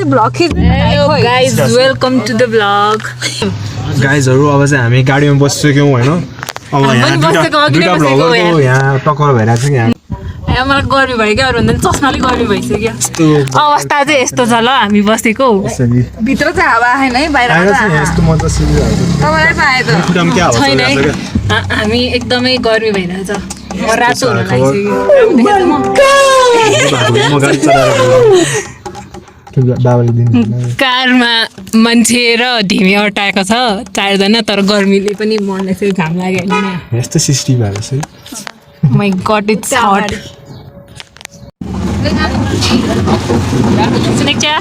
Blog hello guys welcome to the vlog गाइजहरु अब चाहिँ हामी गाडीमा बसिसक्यौँ हैन अब यहाँ दुईटा ब्लगरको यहाँ टक्कर भइरहेको छ यहाँ मलाई गर्मी भयो क्या अरू भन्दा चस्माले गर्मी भइसक्यो अवस्था चाहिँ यस्तो छ ल हामी बसेको भित्र चाहिँ हावा आएन है बाहिर यस्तो मजा तपाईलाई पाए त छैन है हामी एकदमै गर्मी भइरहेछ म रातो हुन लागिसक्यो कारमा मान्छे र ढिमे अटाएको छ चारजना तर गर्मीले पनि मर्ने चाहिँ घाम लाग्यो होइन यस्तो सिस्टी भएको छ माइ गॉड इट्स हट सुनेक्चा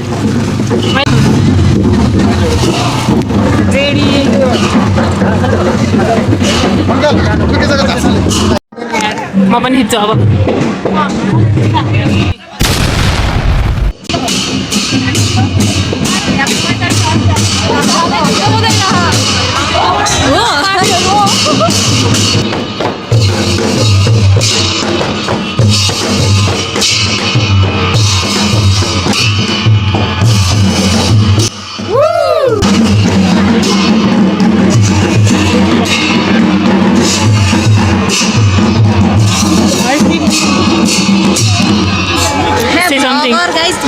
रेडी म पनि हिँड्छु अब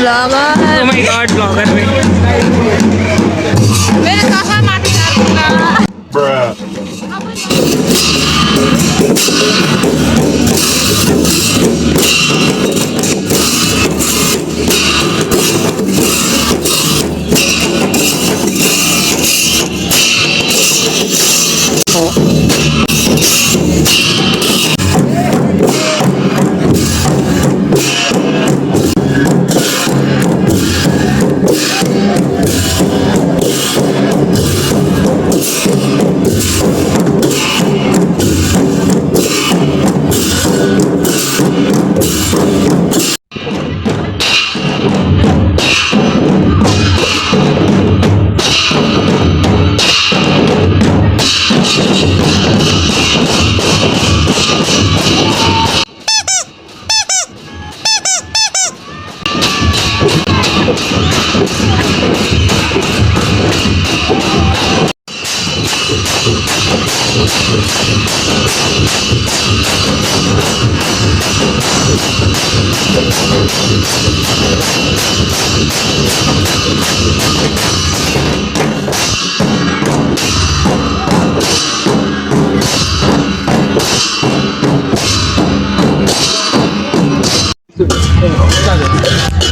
Oh my god, vlogger में मेरे काका माटी डालूंगा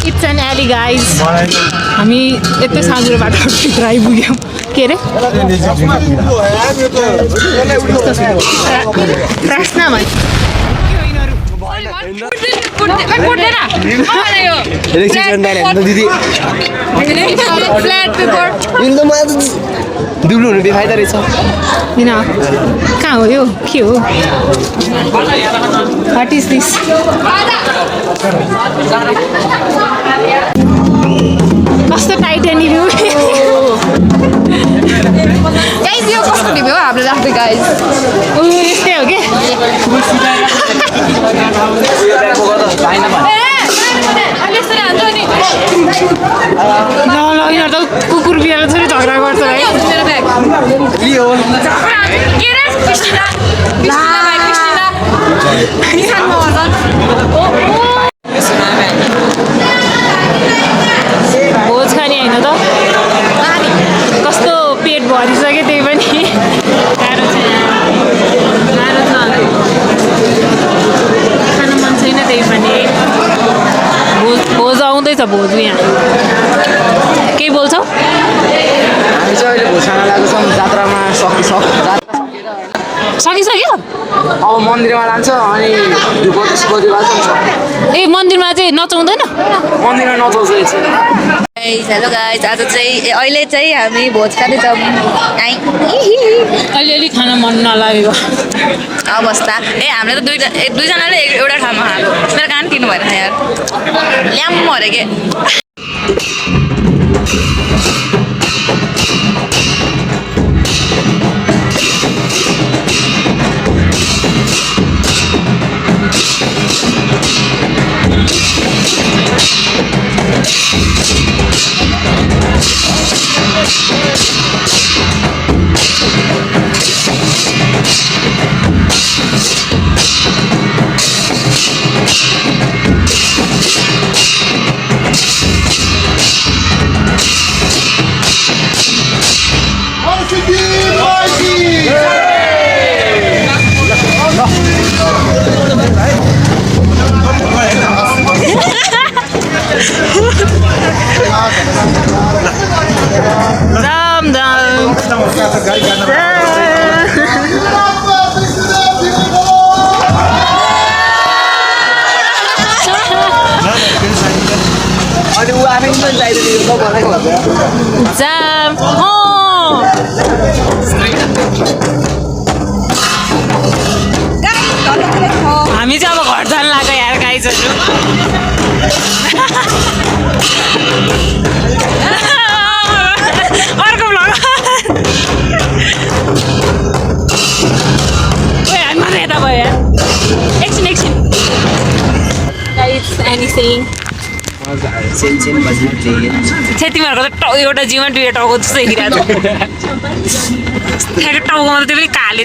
It's an alley guys हामी यतै साँझुरो बाटो भित्र आइपुग्यौँ के अरे प्रश्न भयो दुब्लो हुनु बेफाइदा रहेछ किन कहाँ हो यो के हो व्हाट इज दिस कस्तो टाइट अनि यो गाइस यो कस्तो ढिमे हो हामीले राख्दै गाइस ओ यस्तै हो के ल यिनीहरू त कुकुर बिहार छोरी झगडा गर्छ है भोज खाने होइन त कस्तो पेट भरिसक्यो त्यही पनि गाह्रो छ गाह्रो छ खानु मन छैन त्यही पनि भोज आउँदैछ भोज यहाँ केही बोल्छौ हामी चाहिँ अहिले भोज खान लागेको छौँ जात्रामा सकिसक्यो अब मन्दिरमा लान्छ अनि धुपदी बाल्छ ए मन्दिरमा चाहिँ नचाउँदैन मन्दिरमा नचाउँछ हेलो गाइस आज चाहिँ अहिले चाहिँ हामी भोज खाँदैछौँ अलिअलि खान मन नलागेको अवस्था हामीले त दुईजनाले एउटा ठाउँमा खाएको मेरो कान किन्नु भएन यार ल्याम्म अरे के Dam dam. अनि ऊ आफै पनि चाहिँदैन मलाई भन्छ Dam. Oh. हामी चाहिँ अब घर जान लाग्यो यार गाइजहरू अर्को भ्लग हातमा त यता भयो यार एकछिन एकछिन एनिथिङ छे तिमीहरूको त एउटा जिउमा दुईवटा टाउको जस्तो देखिरहेको छ टाउकोमा त त्यो पनि काले